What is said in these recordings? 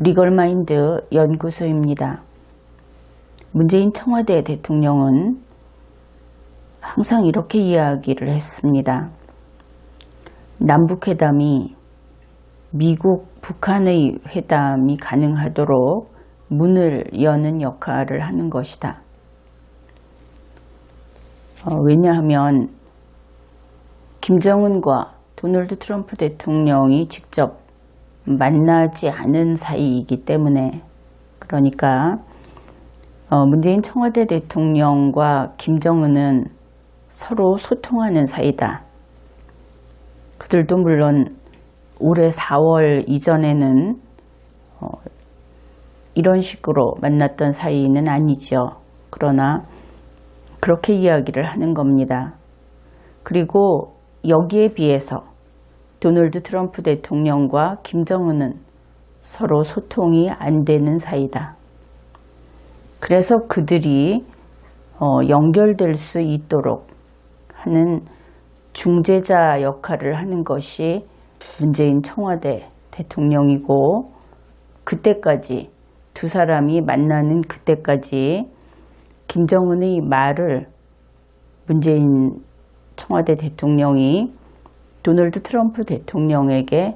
리걸마인드 연구소입니다. 문재인 청와대 대통령은 항상 이렇게 이야기를 했습니다. 남북회담이 미국, 북한의 회담이 가능하도록 문을 여는 역할을 하는 것이다. 왜냐하면 김정은과 도널드 트럼프 대통령이 직접 만나지 않은 사이이기 때문에, 그러니까 문재인 청와대 대통령과 김정은은 서로 소통하는 사이다. 그들도 물론 올해 4월 이전에는 이런 식으로 만났던 사이는 아니죠. 그러나 그렇게 이야기를 하는 겁니다. 그리고 여기에 비해서 도널드 트럼프 대통령과 김정은은 서로 소통이 안 되는 사이다. 그래서 그들이 연결될 수 있도록 하는 중재자 역할을 하는 것이 문재인 청와대 대통령이고, 그때까지 두 사람이 만나는 그때까지 김정은의 말을 문재인 청와대 대통령이 도널드 트럼프 대통령에게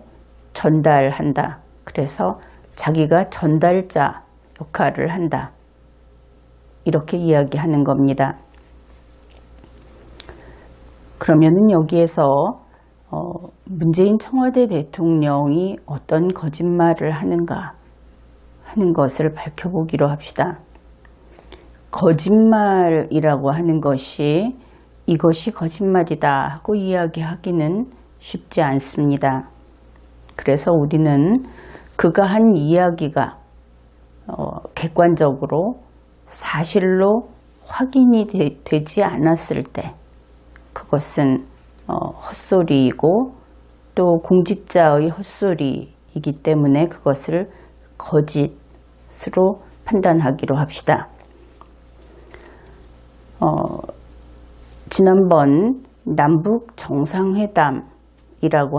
전달한다. 그래서 자기가 전달자 역할을 한다. 이렇게 이야기하는 겁니다. 그러면은 여기에서 문재인 청와대 대통령이 어떤 거짓말을 하는가 하는 것을 밝혀보기로 합시다. 거짓말이라고 하는 것이 이것이 거짓말이다 하고 이야기하기는 쉽지 않습니다. 그래서 우리는 그가 한 이야기가 객관적으로 사실로 확인이 되지 않았을 때 그것은 헛소리이고, 또 공직자의 헛소리이기 때문에 그것을 거짓으로 판단하기로 합시다. 지난번 남북 정상회담이라고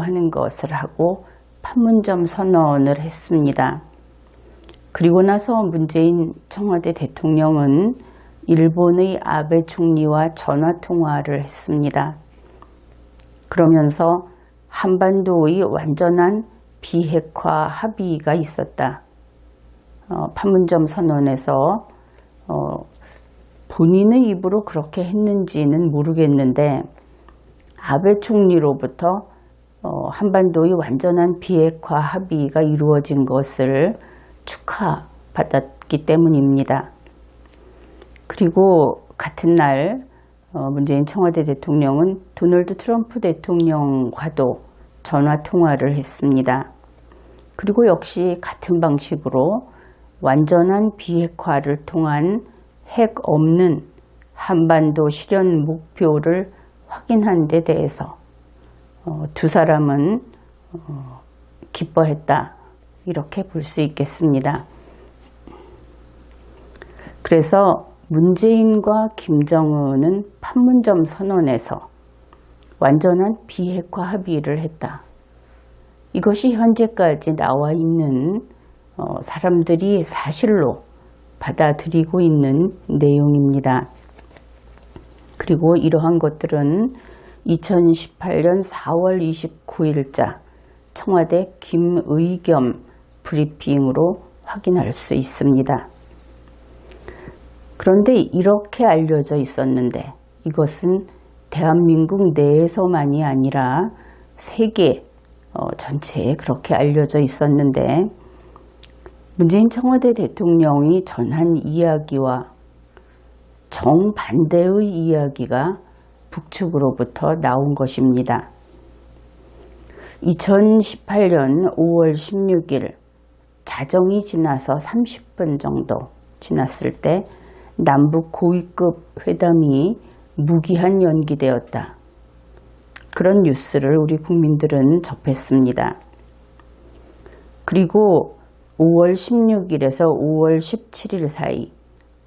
하는 것을 하고 판문점 선언을 했습니다. 그리고 나서 문재인 청와대 대통령은 일본의 아베 총리와 전화통화를 했습니다. 그러면서 한반도의 완전한 비핵화 합의가 있었다. 판문점 선언에서 본인의 입으로 그렇게 했는지는 모르겠는데, 아베 총리로부터 한반도의 완전한 비핵화 합의가 이루어진 것을 축하받았기 때문입니다. 그리고 같은 날 문재인 청와대 대통령은 도널드 트럼프 대통령과도 전화통화를 했습니다. 그리고 역시 같은 방식으로 완전한 비핵화를 통한 핵 없는 한반도 실현 목표를 확인한 데 대해서 두 사람은 기뻐했다, 이렇게 볼 수 있겠습니다. 그래서 문재인과 김정은은 판문점 선언에서 완전한 비핵화 합의를 했다. 이것이 현재까지 나와 있는 사람들이 사실로 받아들이고 있는 내용입니다. 그리고 이러한 것들은 2018년 4월 29일자 청와대 김의겸 브리핑으로 확인할 수 있습니다. 그런데 이렇게 알려져 있었는데, 이것은 대한민국 내에서만이 아니라 세계 전체에 그렇게 알려져 있었는데, 문재인 청와대 대통령이 전한 이야기와 정반대의 이야기가 북측으로부터 나온 것입니다. 2018년 5월 16일 자정이 지나서 30분 정도 지났을 때 남북 고위급 회담이 무기한 연기되었다. 그런 뉴스를 우리 국민들은 접했습니다. 그리고 5월 16일에서 5월 17일 사이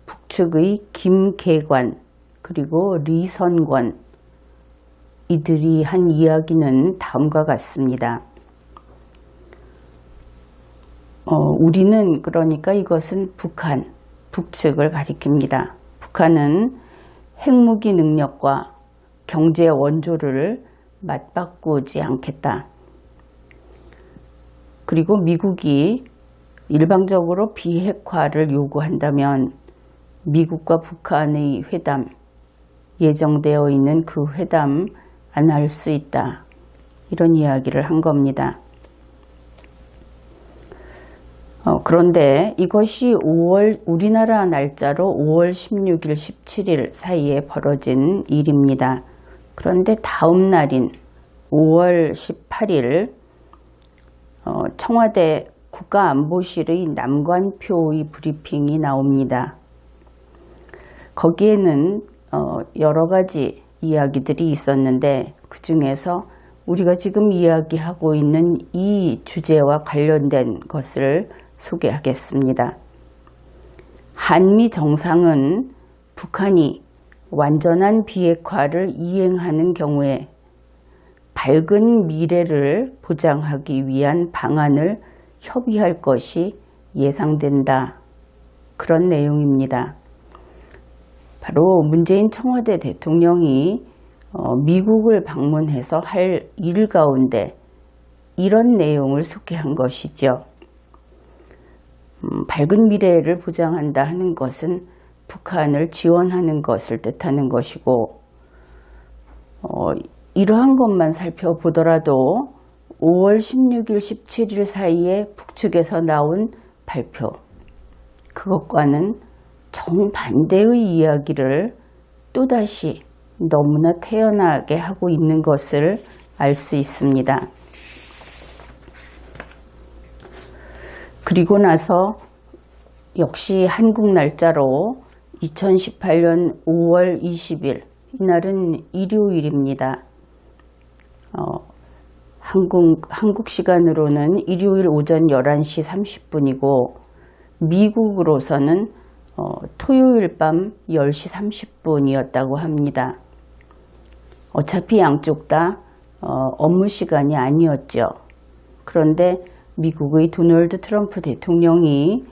북측의 김계관 그리고 리선권, 이들이 한 이야기는 다음과 같습니다. 우리는 그러니까 이것은 북한, 북측을 가리킵니다. 북한은 핵무기 능력과 경제 원조를 맞바꾸지 않겠다. 그리고 미국이 일방적으로 비핵화를 요구한다면 미국과 북한의 회담, 예정되어 있는 그 회담 안 할 수 있다. 이런 이야기를 한 겁니다. 그런데 이것이 우리나라 날짜로 5월 16일, 17일 사이에 벌어진 일입니다. 그런데 다음 날인 5월 18일 청와대 국가안보실의 남관표의 브리핑이 나옵니다. 거기에는 여러 가지 이야기들이 있었는데 그 중에서 우리가 지금 이야기하고 있는 이 주제와 관련된 것을 소개하겠습니다. 한미 정상은 북한이 완전한 비핵화를 이행하는 경우에 밝은 미래를 보장하기 위한 방안을 협의할 것이 예상된다. 그런 내용입니다. 바로 문재인 청와대 대통령이 미국을 방문해서 할 일 가운데 이런 내용을 소개한 것이죠. 밝은 미래를 보장한다 하는 것은 북한을 지원하는 것을 뜻하는 것이고 이러한 것만 살펴보더라도 5월 16일, 17일 사이에 북측에서 나온 발표 그것과는 정반대의 이야기를 또다시 너무나 태연하게 하고 있는 것을 알 수 있습니다. 그리고 나서 역시 한국 날짜로 2018년 5월 20일 이날은 일요일입니다. 한국 시간으로는 일요일 오전 11시 30분이고 미국으로서는 토요일 밤 10시 30분이었다고 합니다. 어차피 양쪽 다 업무 시간이 아니었죠. 그런데 미국의 도널드 트럼프 대통령이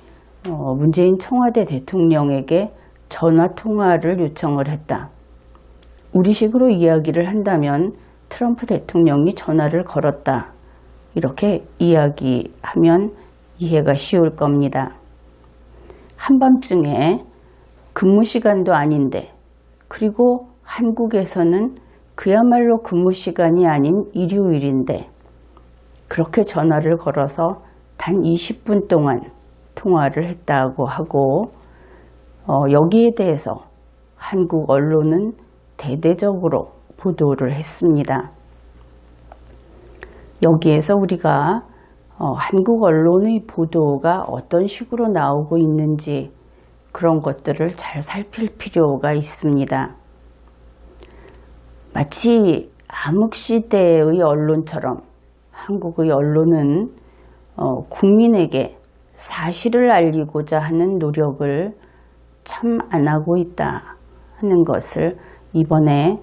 문재인 청와대 대통령에게 전화 통화를 요청을 했다. 우리식으로 이야기를 한다면 트럼프 대통령이 전화를 걸었다. 이렇게 이야기하면 이해가 쉬울 겁니다. 한밤중에 근무 시간도 아닌데 그리고 한국에서는 그야말로 근무 시간이 아닌 일요일인데 그렇게 전화를 걸어서 단 20분 동안 통화를 했다고 하고 여기에 대해서 한국 언론은 대대적으로 보도를 했습니다. 여기에서 우리가 한국 언론의 보도가 어떤 식으로 나오고 있는지 그런 것들을 잘 살필 필요가 있습니다. 마치 암흑시대의 언론처럼 한국의 언론은 국민에게 사실을 알리고자 하는 노력을 참 안 하고 있다 하는 것을 이번에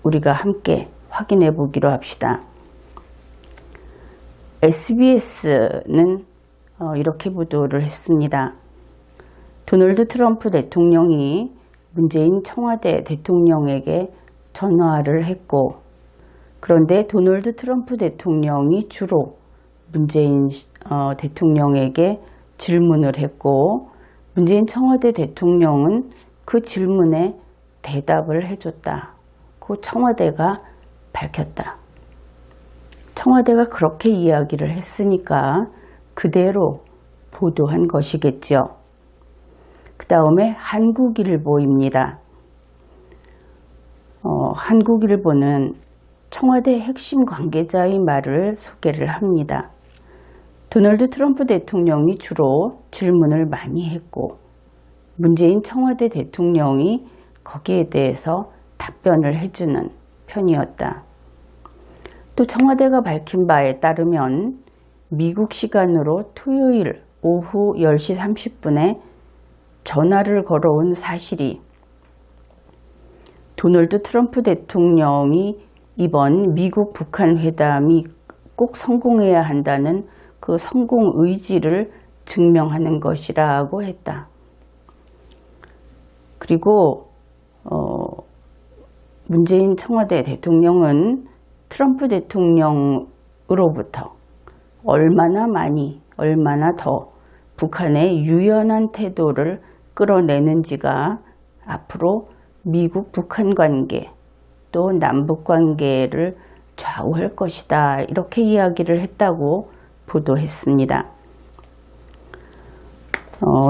우리가 함께 확인해 보기로 합시다. SBS는 이렇게 보도를 했습니다. 도널드 트럼프 대통령이 문재인 청와대 대통령에게 전화를 했고 그런데 도널드 트럼프 대통령이 주로 문재인 대통령에게 질문을 했고 문재인 청와대 대통령은 그 질문에 대답을 해줬다고 청와대가 밝혔다. 청와대가 그렇게 이야기를 했으니까 그대로 보도한 것이겠죠. 그 다음에 한국일보입니다. 한국일보는 청와대 핵심 관계자의 말을 소개를 합니다. 도널드 트럼프 대통령이 주로 질문을 많이 했고 문재인 청와대 대통령이 거기에 대해서 답변을 해주는 편이었다. 또 청와대가 밝힌 바에 따르면 미국 시간으로 토요일 오후 10시 30분에 전화를 걸어온 사실이 도널드 트럼프 대통령이 이번 미국 북한 회담이 꼭 성공해야 한다는 그 그 성공 의지를 증명하는 것이라고 했다. 그리고 문재인 청와대 대통령은 트럼프 대통령으로부터 얼마나 많이, 얼마나 더 북한의 유연한 태도를 끌어내는지가 앞으로 미국-북한 관계 또 남북관계를 좌우할 것이다, 이렇게 이야기를 했다고 보도했습니다.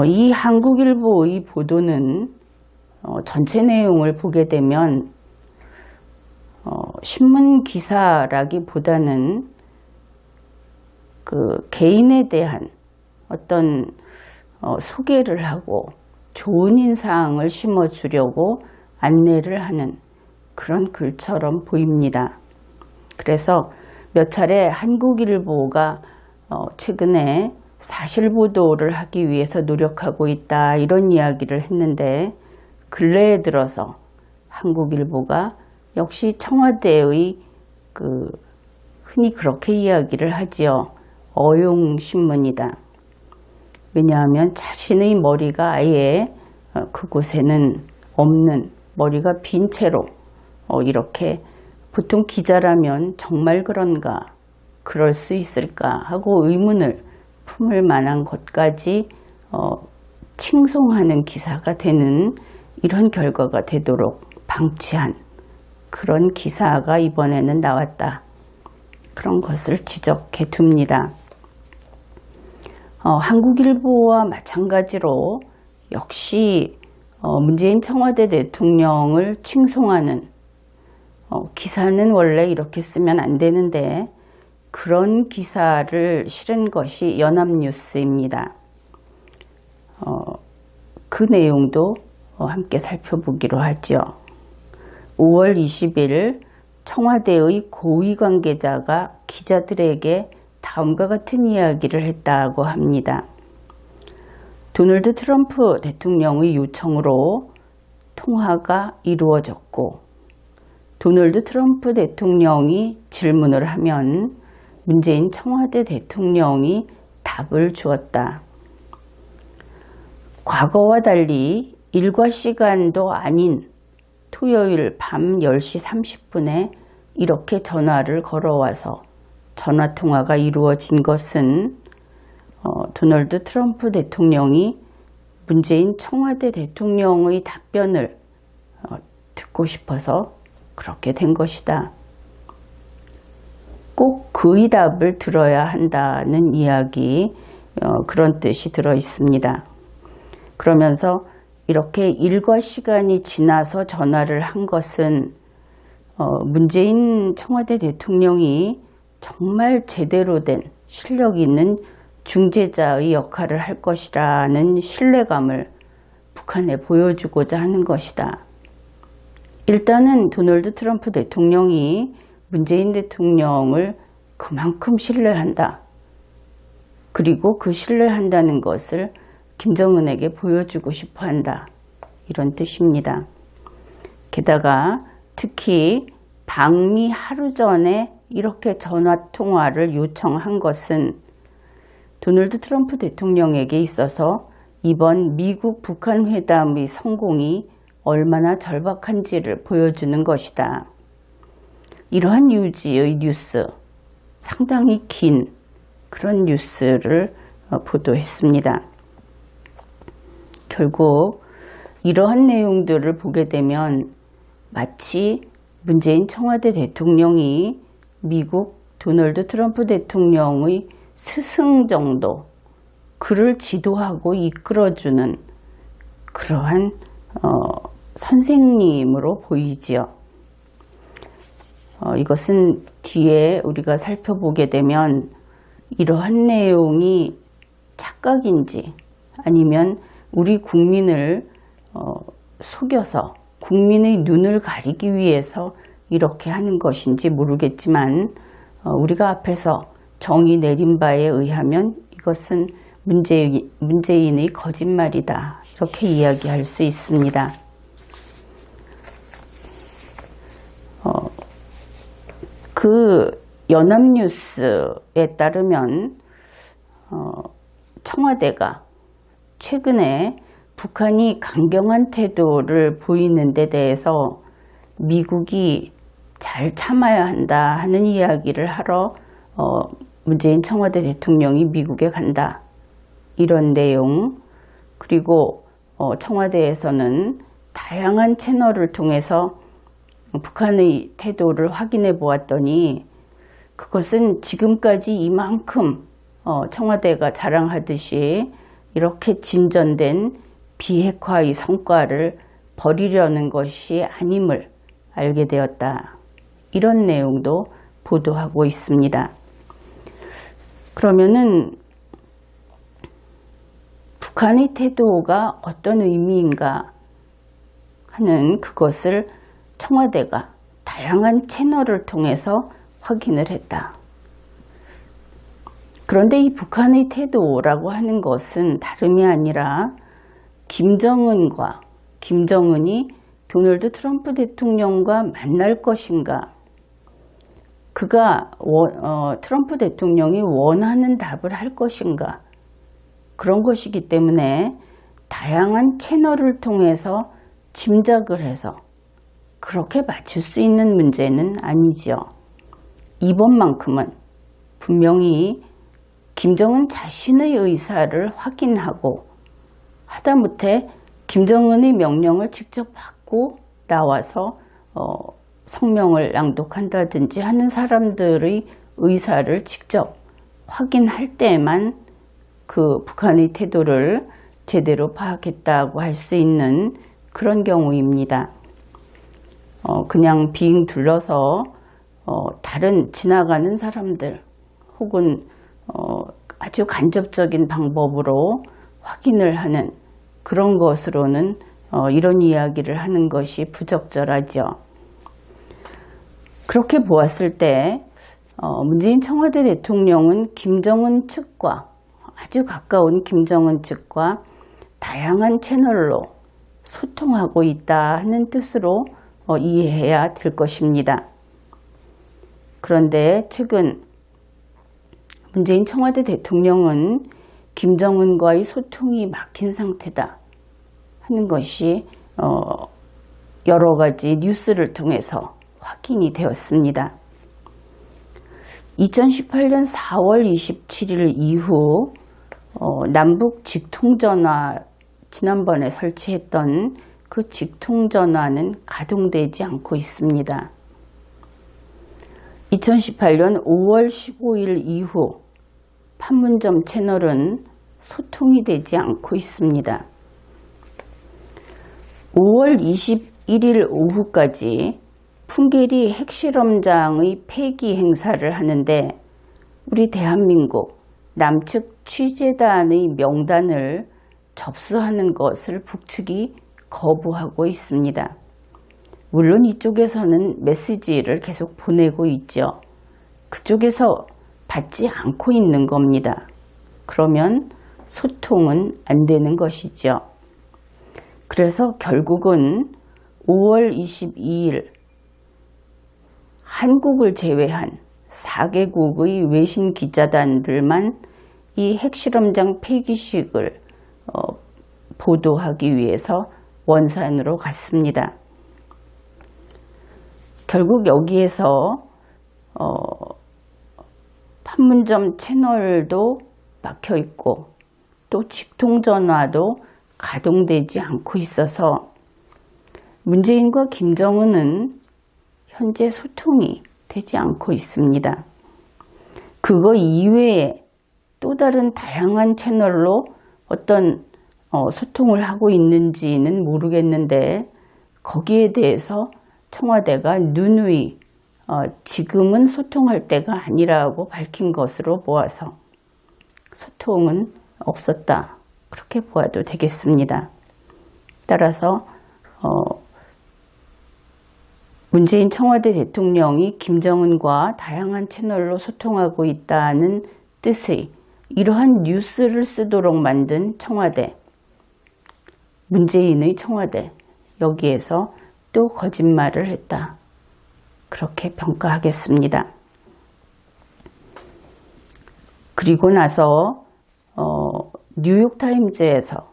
이 한국일보의 보도는 전체 내용을 보게 되면 신문 기사라기보다는 그 개인에 대한 어떤 소개를 하고 좋은 인상을 심어주려고 안내를 하는 그런 글처럼 보입니다. 그래서 몇 차례 한국일보가 최근에 사실보도를 하기 위해서 노력하고 있다, 이런 이야기를 했는데, 근래에 들어서 한국일보가 역시 청와대의 흔히 그렇게 이야기를 하지요. 어용신문이다. 왜냐하면 자신의 머리가 아예 그곳에는 없는, 머리가 빈 채로 이렇게, 보통 기자라면 정말 그런가, 그럴 수 있을까 하고 의문을 품을 만한 것까지 칭송하는 기사가 되는 이런 결과가 되도록 방치한 그런 기사가 이번에는 나왔다. 그런 것을 지적해 둡니다. 한국일보와 마찬가지로 역시 문재인 청와대 대통령을 칭송하는 기사는 원래 이렇게 쓰면 안 되는데, 그런 기사를 실은 것이 연합뉴스입니다. 그 내용도 함께 살펴보기로 하죠. 5월 20일 청와대의 고위 관계자가 기자들에게 다음과 같은 이야기를 했다고 합니다. 도널드 트럼프 대통령의 요청으로 통화가 이루어졌고, 도널드 트럼프 대통령이 질문을 하면 문재인 청와대 대통령이 답을 주었다. 과거와 달리 일과 시간도 아닌 토요일 밤 10시 30분에 이렇게 전화를 걸어와서 전화통화가 이루어진 것은 도널드 트럼프 대통령이 문재인 청와대 대통령의 답변을 듣고 싶어서 그렇게 된 것이다. 꼭 그의 답을 들어야 한다는 이야기, 그런 뜻이 들어 있습니다. 그러면서 이렇게 일과 시간이 지나서 전화를 한 것은 문재인 청와대 대통령이 정말 제대로 된 실력 있는 중재자의 역할을 할 것이라는 신뢰감을 북한에 보여주고자 하는 것이다. 일단은 도널드 트럼프 대통령이 문재인 대통령을 그만큼 신뢰한다. 그리고 그 신뢰한다는 것을 김정은에게 보여주고 싶어 한다. 이런 뜻입니다. 게다가 특히 방미 하루 전에 이렇게 전화통화를 요청한 것은 도널드 트럼프 대통령에게 있어서 이번 미국-북한 회담의 성공이 얼마나 절박한지를 보여주는 것이다. 이러한 유지의 뉴스, 상당히 긴 그런 뉴스를 보도했습니다. 결국 이러한 내용들을 보게 되면 마치 문재인 청와대 대통령이 미국 도널드 트럼프 대통령의 스승 정도, 그를 지도하고 이끌어주는 그러한 선생님으로 보이지요. 이것은 뒤에 우리가 살펴보게 되면 이러한 내용이 착각인지 아니면 우리 국민을 속여서 국민의 눈을 가리기 위해서 이렇게 하는 것인지 모르겠지만, 우리가 앞에서 정의 내린 바에 의하면 이것은 문재인의 거짓말이다, 이렇게 이야기할 수 있습니다. 그 연합뉴스에 따르면 청와대가 최근에 북한이 강경한 태도를 보이는 데 대해서 미국이 잘 참아야 한다 하는 이야기를 하러 문재인 청와대 대통령이 미국에 간다. 이런 내용. 그리고 청와대에서는 다양한 채널을 통해서 북한의 태도를 확인해 보았더니 그것은 지금까지 이만큼 청와대가 자랑하듯이 이렇게 진전된 비핵화의 성과를 버리려는 것이 아님을 알게 되었다. 이런 내용도 보도하고 있습니다. 그러면은 북한의 태도가 어떤 의미인가 하는 그것을 청와대가 다양한 채널을 통해서 확인을 했다. 그런데 이 북한의 태도라고 하는 것은 다름이 아니라 김정은이 도널드 트럼프 대통령과 만날 것인가, 그가 트럼프 대통령이 원하는 답을 할 것인가, 그런 것이기 때문에 다양한 채널을 통해서 짐작을 해서 그렇게 맞출 수 있는 문제는 아니죠. 이번만큼은 분명히 김정은 자신의 의사를 확인하고 하다못해 김정은의 명령을 직접 받고 나와서 성명을 낭독한다든지 하는 사람들의 의사를 직접 확인할 때만 그 북한의 태도를 제대로 파악했다고 할 수 있는 그런 경우입니다. 그냥 빙 둘러서 다른 지나가는 사람들 혹은 아주 간접적인 방법으로 확인을 하는 그런 것으로는 이런 이야기를 하는 것이 부적절하죠. 그렇게 보았을 때 문재인 청와대 대통령은 김정은 측과 아주 가까운 김정은 측과 다양한 채널로 소통하고 있다 하는 뜻으로 이해해야 될 것입니다. 그런데 최근 문재인 청와대 대통령은 김정은과의 소통이 막힌 상태다 하는 것이 여러 가지 뉴스를 통해서 확인이 되었습니다. 2018년 4월 27일 이후 남북 직통전화, 지난번에 설치했던 그 직통전화는 가동되지 않고 있습니다. 2018년 5월 15일 이후 판문점 채널은 소통이 되지 않고 있습니다. 5월 21일 오후까지 풍계리 핵실험장의 폐기 행사를 하는데 우리 대한민국 남측 취재단의 명단을 접수하는 것을 북측이 거부하고 있습니다. 물론 이쪽에서는 메시지를 계속 보내고 있죠. 그쪽에서 받지 않고 있는 겁니다. 그러면 소통은 안 되는 것이죠. 그래서 결국은 5월 22일 한국을 제외한 4개국의 외신 기자단들만 이 핵실험장 폐기식을 보도하기 위해서 원산으로 갔습니다. 결국 여기에서 판문점 채널도 막혀 있고 또 직통전화도 가동되지 않고 있어서 문재인과 김정은은 현재 소통이 되지 않고 있습니다. 그거 이외에 또 다른 다양한 채널로 어떤 소통을 하고 있는지는 모르겠는데 거기에 대해서 청와대가 누누이 지금은 소통할 때가 아니라고 밝힌 것으로 보아서 소통은 없었다, 그렇게 보아도 되겠습니다. 따라서 문재인 청와대 대통령이 김정은과 다양한 채널로 소통하고 있다는 뜻의 이러한 뉴스를 쓰도록 만든 청와대, 문재인의 청와대, 여기에서 또 거짓말을 했다, 그렇게 평가하겠습니다. 그리고 나서 뉴욕타임즈에서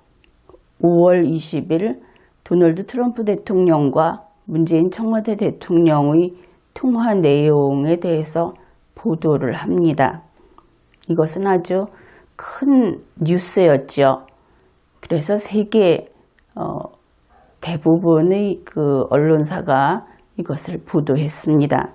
5월 20일 도널드 트럼프 대통령과 문재인 청와대 대통령의 통화 내용에 대해서 보도를 합니다. 이것은 아주 큰 뉴스였죠. 그래서 세계 대부분의 그 언론사가 이것을 보도했습니다.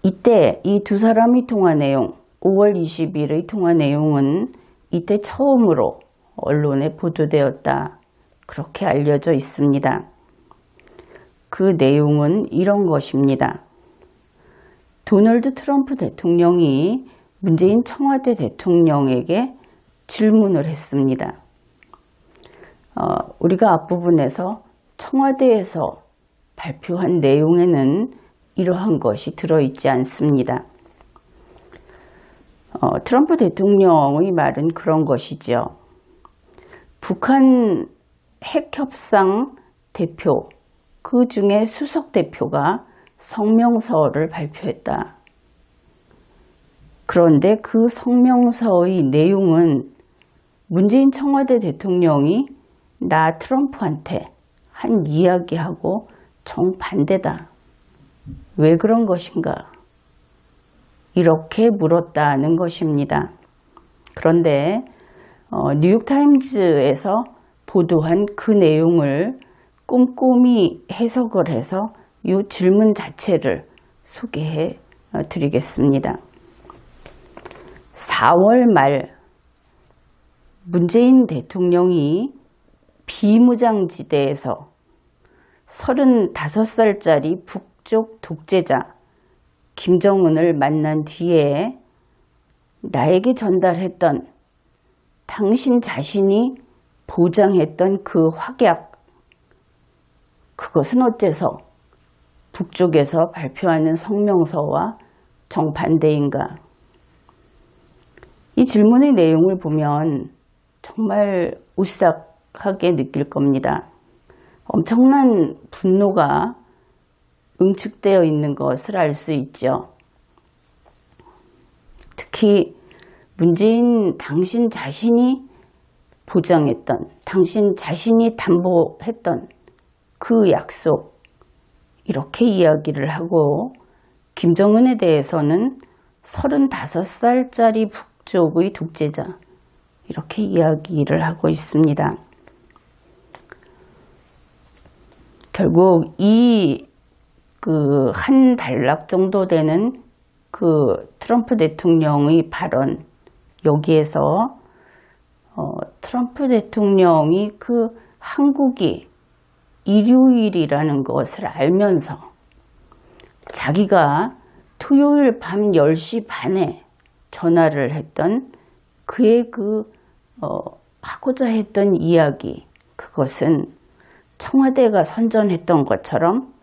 이때 이 두 사람의 통화 내용, 5월 20일의 통화 내용은 이때 처음으로 언론에 보도되었다. 그렇게 알려져 있습니다. 그 내용은 이런 것입니다. 도널드 트럼프 대통령이 문재인 청와대 대통령에게 질문을 했습니다. 우리가 앞부분에서 청와대에서 발표한 내용에는 이러한 것이 들어있지 않습니다. 트럼프 대통령의 말은 그런 것이죠. 북한 핵협상 대표, 그 중에 수석 대표가 성명서를 발표했다. 그런데 그 성명서의 내용은 문재인 청와대 대통령이 나 트럼프한테 한 이야기하고 정반대다. 왜 그런 것인가? 이렇게 물었다는 것입니다. 그런데 뉴욕타임즈에서 보도한 그 내용을 꼼꼼히 해석을 해서 이 질문 자체를 소개해 드리겠습니다. 4월 말 문재인 대통령이 비무장지대에서 35살짜리 북쪽 독재자 김정은을 만난 뒤에 나에게 전달했던 당신 자신이 보장했던 그 확약, 그것은 어째서 북쪽에서 발표하는 성명서와 정반대인가? 이 질문의 내용을 보면 정말 오싹하게 느낄 겁니다. 엄청난 분노가 응축되어 있는 것을 알 수 있죠. 특히 문재인 당신 자신이 보장했던, 당신 자신이 담보했던 그 약속, 이렇게 이야기를 하고 김정은에 대해서는 35살짜리 북쪽의 독재자, 이렇게 이야기를 하고 있습니다. 결국 이 한 단락 정도 되는 그 트럼프 대통령의 발언, 여기에서 트럼프 대통령이 그 한국이 일요일이라는 것을 알면서 자기가 토요일 밤 10시 반에 전화를 했던 그의 하고자 했던 이야기, 그것은 청와대가 선전했던 것처럼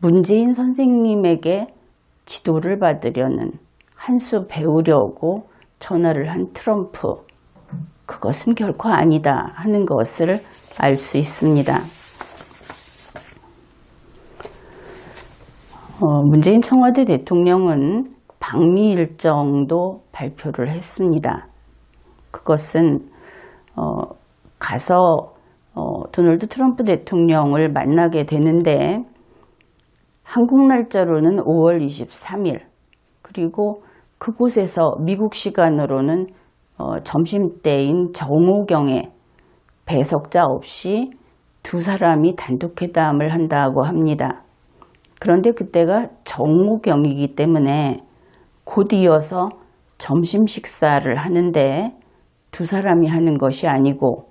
문재인 선생님에게 지도를 받으려는, 한 수 배우려고 전화를 한 트럼프, 그것은 결코 아니다 하는 것을 알 수 있습니다. 문재인 청와대 대통령은 방미 일정도 발표를 했습니다. 그것은 가서 도널드 트럼프 대통령을 만나게 되는데 한국 날짜로는 5월 23일, 그리고 그곳에서 미국 시간으로는 점심때인 정오경에 배석자 없이 두 사람이 단독회담을 한다고 합니다. 그런데 그때가 정오경이기 때문에 곧 이어서 점심 식사를 하는데 두 사람이 하는 것이 아니고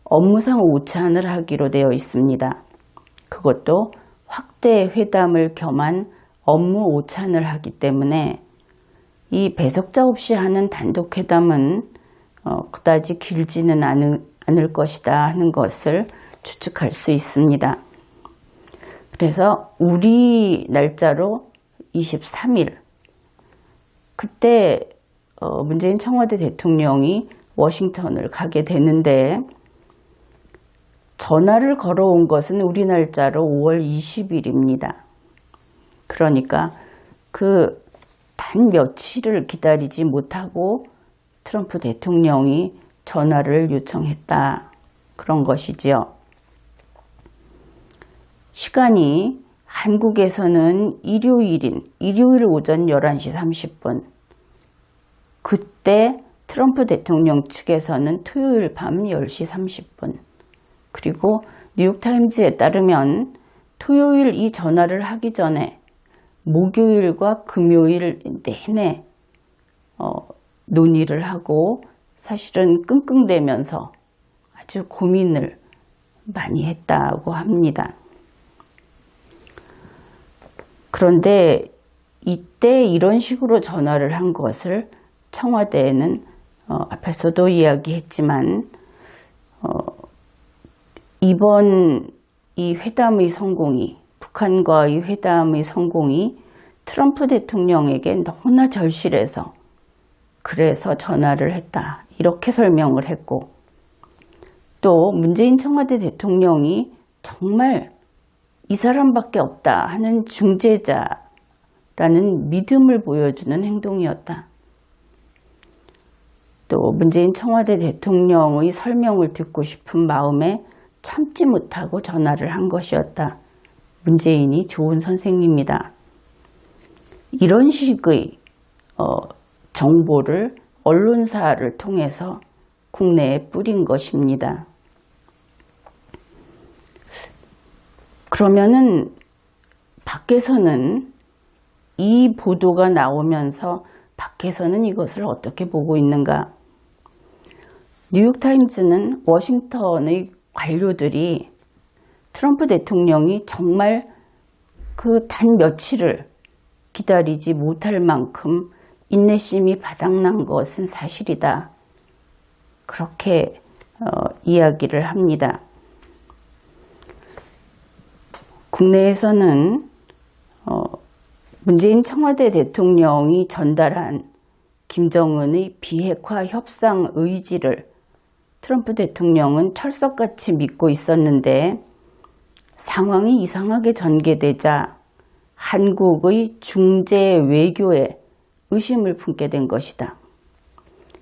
업무상 오찬을 하기로 되어 있습니다. 그것도 확대 회담을 겸한 업무 오찬을 하기 때문에 이 배석자 없이 하는 단독 회담은 그다지 길지는 않을 것이다 하는 것을 추측할 수 있습니다. 그래서 우리 날짜로 23일, 그때 문재인 청와대 대통령이 워싱턴을 가게 되는데 전화를 걸어온 것은 우리 날짜로 5월 20일입니다. 그러니까 그 단 며칠을 기다리지 못하고 트럼프 대통령이 전화를 요청했다. 그런 것이지요. 시간이 한국에서는 일요일 오전 11시 30분. 그때 트럼프 대통령 측에서는 토요일 밤 10시 30분. 그리고 뉴욕타임즈에 따르면 토요일 이 전화를 하기 전에 목요일과 금요일 내내 논의를 하고 사실은 끙끙대면서 아주 고민을 많이 했다고 합니다. 그런데 이때 이런 식으로 전화를 한 것을 청와대에는 앞에서도 이야기했지만 이번 이 회담의 성공이 북한과의 회담의 성공이 트럼프 대통령에게 너무나 절실해서 그래서 전화를 했다. 이렇게 설명을 했고 또 문재인 청와대 대통령이 정말 이 사람밖에 없다 하는 중재자라는 믿음을 보여주는 행동이었다. 또 문재인 청와대 대통령의 설명을 듣고 싶은 마음에 참지 못하고 전화를 한 것이었다. 문재인이 좋은 선생님이다. 이런 식의 정보를 언론사를 통해서 국내에 뿌린 것입니다. 그러면은 밖에서는 이 보도가 나오면서 밖에서는 이것을 어떻게 보고 있는가? 뉴욕타임즈는 워싱턴의 관료들이 트럼프 대통령이 정말 그 단 며칠을 기다리지 못할 만큼 인내심이 바닥난 것은 사실이다. 그렇게 이야기를 합니다. 국내에서는 문재인 청와대 대통령이 전달한 김정은의 비핵화 협상 의지를 트럼프 대통령은 철석같이 믿고 있었는데 상황이 이상하게 전개되자 한국의 중재 외교에 의심을 품게 된 것이다.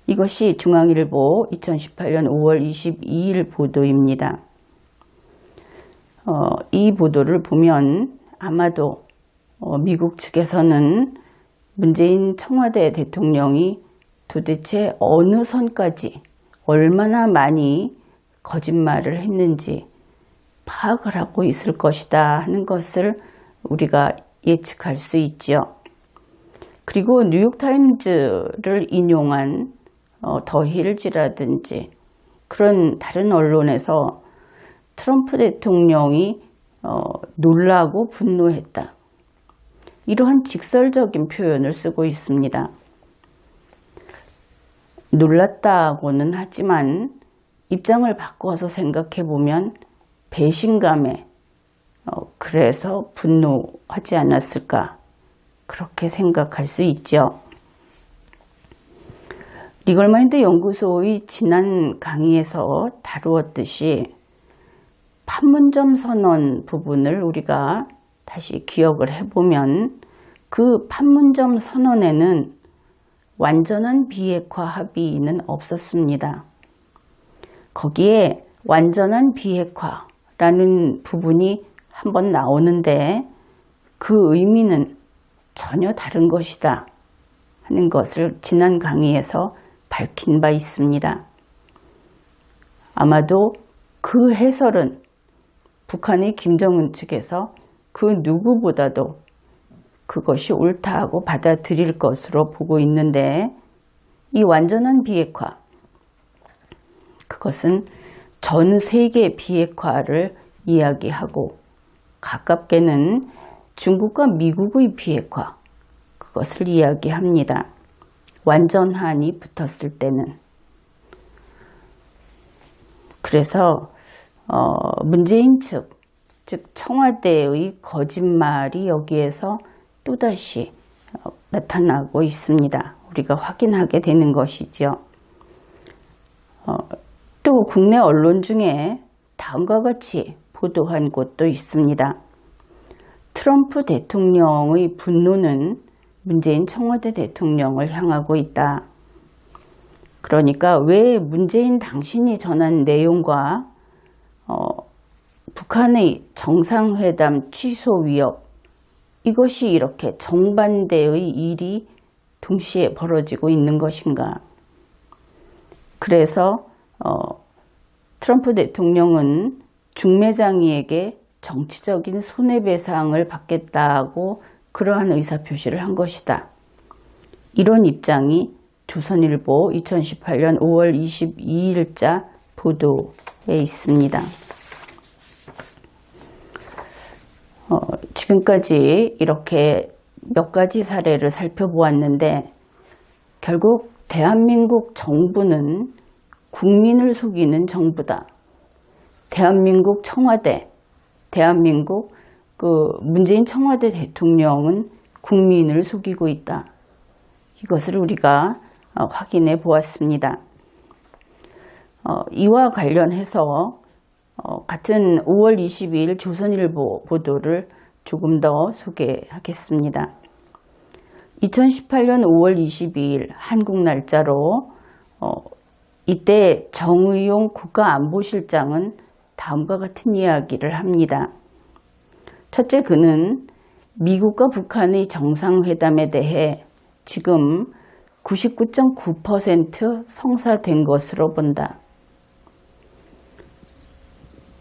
이것이 중앙일보 2018년 5월 22일 보도입니다. 이 보도를 보면 아마도 미국 측에서는 문재인 청와대 대통령이 도대체 어느 선까지 얼마나 많이 거짓말을 했는지 파악을 하고 있을 것이다 하는 것을 우리가 예측할 수 있지요. 그리고 뉴욕타임즈를 인용한 더 힐즈라든지 그런 다른 언론에서 트럼프 대통령이 놀라고 분노했다. 이러한 직설적인 표현을 쓰고 있습니다. 놀랐다고는 하지만 입장을 바꿔서 생각해 보면 배신감에 그래서 분노하지 않았을까 그렇게 생각할 수 있죠. 리걸마인드 연구소의 지난 강의에서 다루었듯이 판문점 선언 부분을 우리가 다시 기억을 해보면 그 판문점 선언에는 완전한 비핵화 합의는 없었습니다. 거기에 완전한 비핵화라는 부분이 한번 나오는데 그 의미는 전혀 다른 것이다 하는 것을 지난 강의에서 밝힌 바 있습니다. 아마도 그 해설은 북한의 김정은 측에서 그 누구보다도 그것이 옳다고 받아들일 것으로 보고 있는데 이 완전한 비핵화, 그것은 전 세계 비핵화를 이야기하고 가깝게는 중국과 미국의 비핵화, 그것을 이야기합니다. 완전한이 붙었을 때는. 그래서 문재인 측, 즉 청와대의 거짓말이 여기에서 또다시 나타나고 있습니다. 우리가 확인하게 되는 것이죠. 또 국내 언론 중에 다음과 같이 보도한 곳도 있습니다. 트럼프 대통령의 분노는 문재인 청와대 대통령을 향하고 있다. 그러니까 왜 문재인 당신이 전한 내용과 북한의 정상회담 취소 위협, 이것이 이렇게 정반대의 일이 동시에 벌어지고 있는 것인가. 그래서 트럼프 대통령은 중매장이에게 정치적인 손해배상을 받겠다고 그러한 의사표시를 한 것이다. 이런 입장이 조선일보 2018년 5월 22일자 보도에 있습니다. 지금까지 이렇게 몇 가지 사례를 살펴보았는데 결국 대한민국 정부는 국민을 속이는 정부다. 대한민국 청와대, 대한민국 문재인 청와대 대통령은 국민을 속이고 있다. 이것을 우리가 확인해 보았습니다. 이와 관련해서 같은 5월 22일 조선일보 보도를 조금 더 소개하겠습니다. 2018년 5월 22일 한국 날짜로 이때 정의용 국가안보실장은 다음과 같은 이야기를 합니다. 첫째, 그는 미국과 북한의 정상회담에 대해 지금 99.9% 성사된 것으로 본다.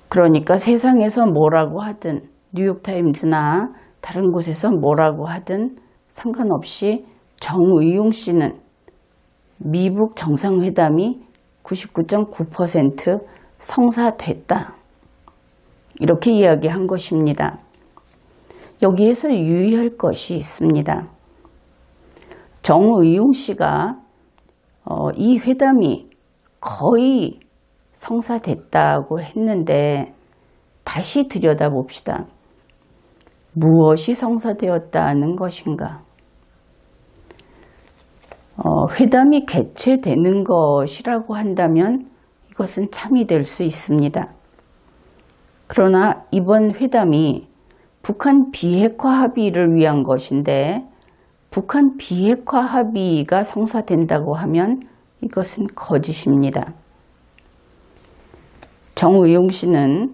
그러니까 세상에서 뭐라고 하든 뉴욕타임즈나 다른 곳에서 뭐라고 하든 상관없이 정의용 씨는 미북 정상회담이 99.9% 성사됐다. 이렇게 이야기한 것입니다. 여기에서 유의할 것이 있습니다. 정의용 씨가 이 회담이 거의 성사됐다고 했는데 다시 들여다봅시다. 무엇이 성사되었다는 것인가? 회담이 개최되는 것이라고 한다면 이것은 참이 될 수 있습니다. 그러나 이번 회담이 북한 비핵화 합의를 위한 것인데 북한 비핵화 합의가 성사된다고 하면 이것은 거짓입니다. 정의용 씨는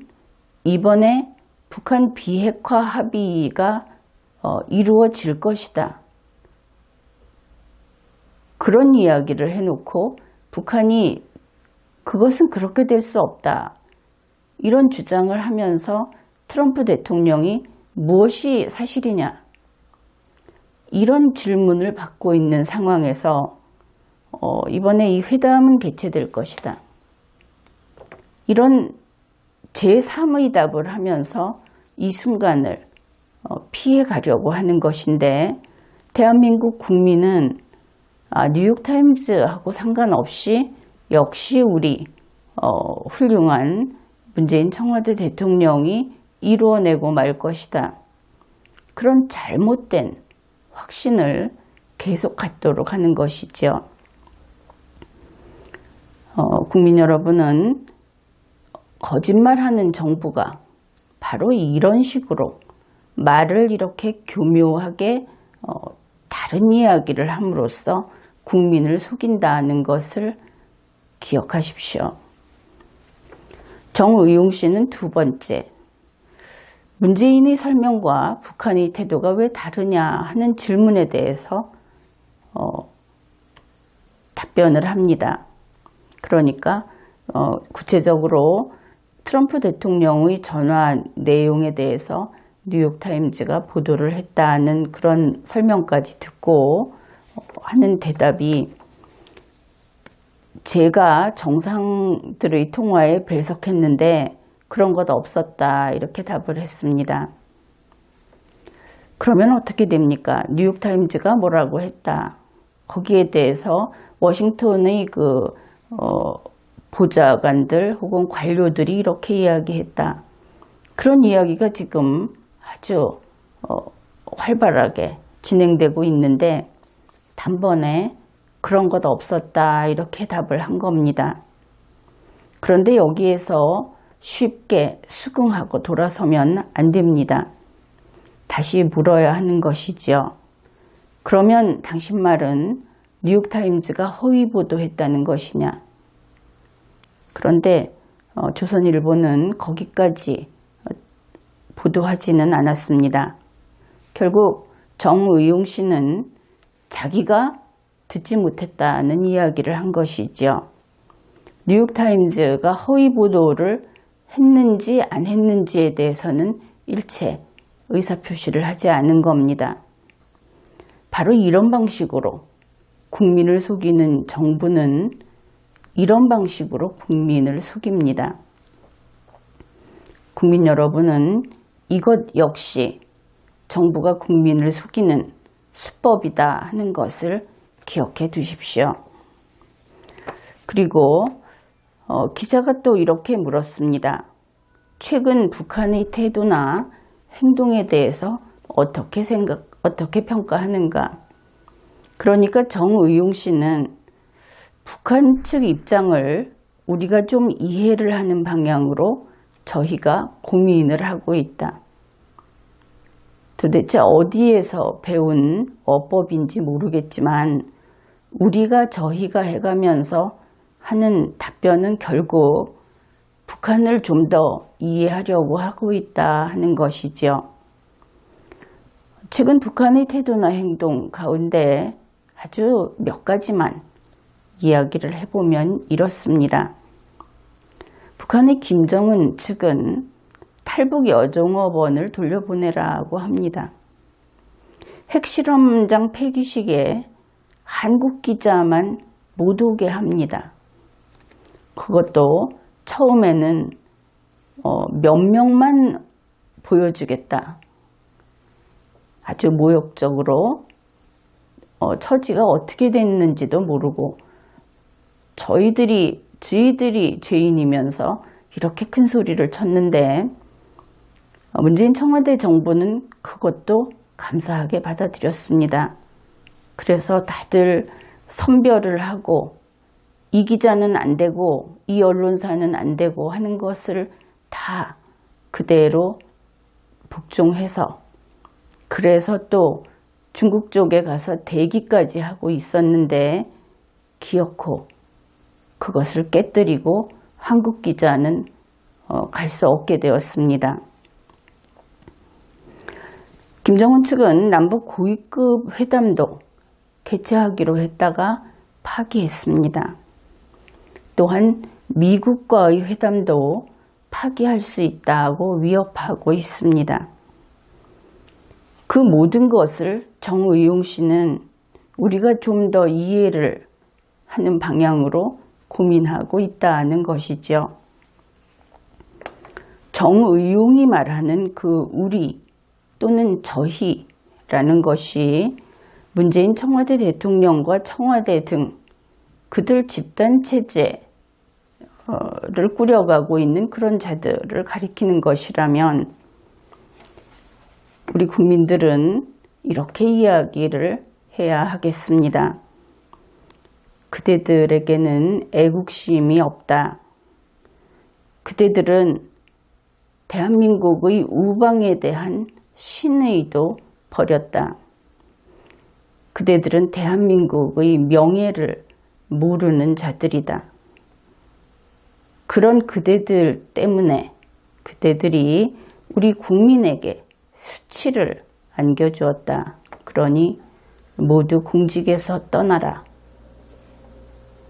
이번에 북한 비핵화 합의가 이루어질 것이다. 그런 이야기를 해놓고 북한이 그것은 그렇게 될 수 없다. 이런 주장을 하면서 트럼프 대통령이 무엇이 사실이냐? 이런 질문을 받고 있는 상황에서 이번에 이 회담은 개최될 것이다. 이런 제3의 답을 하면서 이 순간을 피해 가려고 하는 것인데 대한민국 국민은 뉴욕타임즈하고 상관없이 역시 우리 훌륭한 문재인 청와대 대통령이 이루어내고 말 것이다. 그런 잘못된 확신을 계속 갖도록 하는 것이죠. 국민 여러분은 거짓말하는 정부가 바로 이런 식으로 말을 이렇게 교묘하게 다른 이야기를 함으로써 국민을 속인다는 것을 기억하십시오. 정의용 씨는 두 번째, 문재인의 설명과 북한의 태도가 왜 다르냐 하는 질문에 대해서 답변을 합니다. 그러니까 구체적으로 트럼프 대통령의 전화 내용에 대해서 뉴욕타임즈가 보도를 했다는 그런 설명까지 듣고 하는 대답이 제가 정상들의 통화에 배석했는데 그런 것 없었다 이렇게 답을 했습니다. 그러면 어떻게 됩니까? 뉴욕타임즈가 뭐라고 했다. 거기에 대해서 워싱턴의 보좌관들 혹은 관료들이 이렇게 이야기했다. 그런 이야기가 지금 아주 활발하게 진행되고 있는데 단번에 그런 것 없었다 이렇게 답을 한 겁니다. 그런데 여기에서 쉽게 수긍하고 돌아서면 안 됩니다. 다시 물어야 하는 것이죠. 그러면 당신 말은 뉴욕타임즈가 허위 보도했다는 것이냐. 그런데 조선일보는 거기까지 보도하지는 않았습니다. 결국 정의용 씨는 자기가 듣지 못했다는 이야기를 한 것이죠. 뉴욕타임즈가 허위 보도를 했는지 안 했는지에 대해서는 일체 의사표시를 하지 않은 겁니다. 바로 이런 방식으로 국민을 속이는 정부는 이런 방식으로 국민을 속입니다. 국민 여러분은 이것 역시 정부가 국민을 속이는 수법이다 하는 것을 기억해 두십시오. 그리고 기자가 또 이렇게 물었습니다. 최근 북한의 태도나 행동에 대해서 어떻게 평가하는가? 그러니까 정의용 씨는 북한 측 입장을 우리가 좀 이해를 하는 방향으로 저희가 고민을 하고 있다. 도대체 어디에서 배운 어법인지 모르겠지만 우리가 저희가 해가면서 하는 답변은 결국 북한을 좀 더 이해하려고 하고 있다 하는 것이죠. 최근 북한의 태도나 행동 가운데 아주 몇 가지만 이야기를 해보면 이렇습니다. 북한의 김정은 측은 탈북 여종업원을 돌려보내라고 합니다. 핵실험장 폐기식에 한국 기자만 못 오게 합니다. 그것도 처음에는 몇 명만 보여주겠다. 아주 모욕적으로 처지가 어떻게 됐는지도 모르고 저희들이 죄인이면서 이렇게 큰 소리를 쳤는데 문재인 청와대 정부는 그것도 감사하게 받아들였습니다. 그래서 다들 선별을 하고 이 기자는 안 되고 이 언론사는 안 되고 하는 것을 다 그대로 복종해서 그래서 또 중국 쪽에 가서 대기까지 하고 있었는데 기어코 그것을 깨뜨리고 한국 기자는 갈 수 없게 되었습니다. 김정은 측은 남북 고위급 회담도 개최하기로 했다가 파기했습니다. 또한 미국과의 회담도 파기할 수 있다고 위협하고 있습니다. 그 모든 것을 정의용 씨는 우리가 좀 더 이해를 하는 방향으로 고민하고 있다는 것이죠. 정의용이 말하는 그 우리 또는 저희라는 것이 문재인 청와대 대통령과 청와대 등 그들 집단체제를 꾸려가고 있는 그런 자들을 가리키는 것이라면 우리 국민들은 이렇게 이야기를 해야 하겠습니다. 그대들에게는 애국심이 없다. 그대들은 대한민국의 우방에 대한 신의도 버렸다. 그대들은 대한민국의 명예를 모르는 자들이다. 그런 그대들 때문에 그대들이 우리 국민에게 수치를 안겨주었다. 그러니 모두 공직에서 떠나라.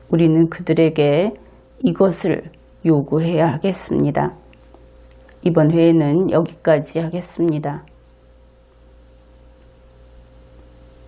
우리는 그들에게 이것을 요구해야 하겠습니다. 이번 회에는 여기까지 하겠습니다.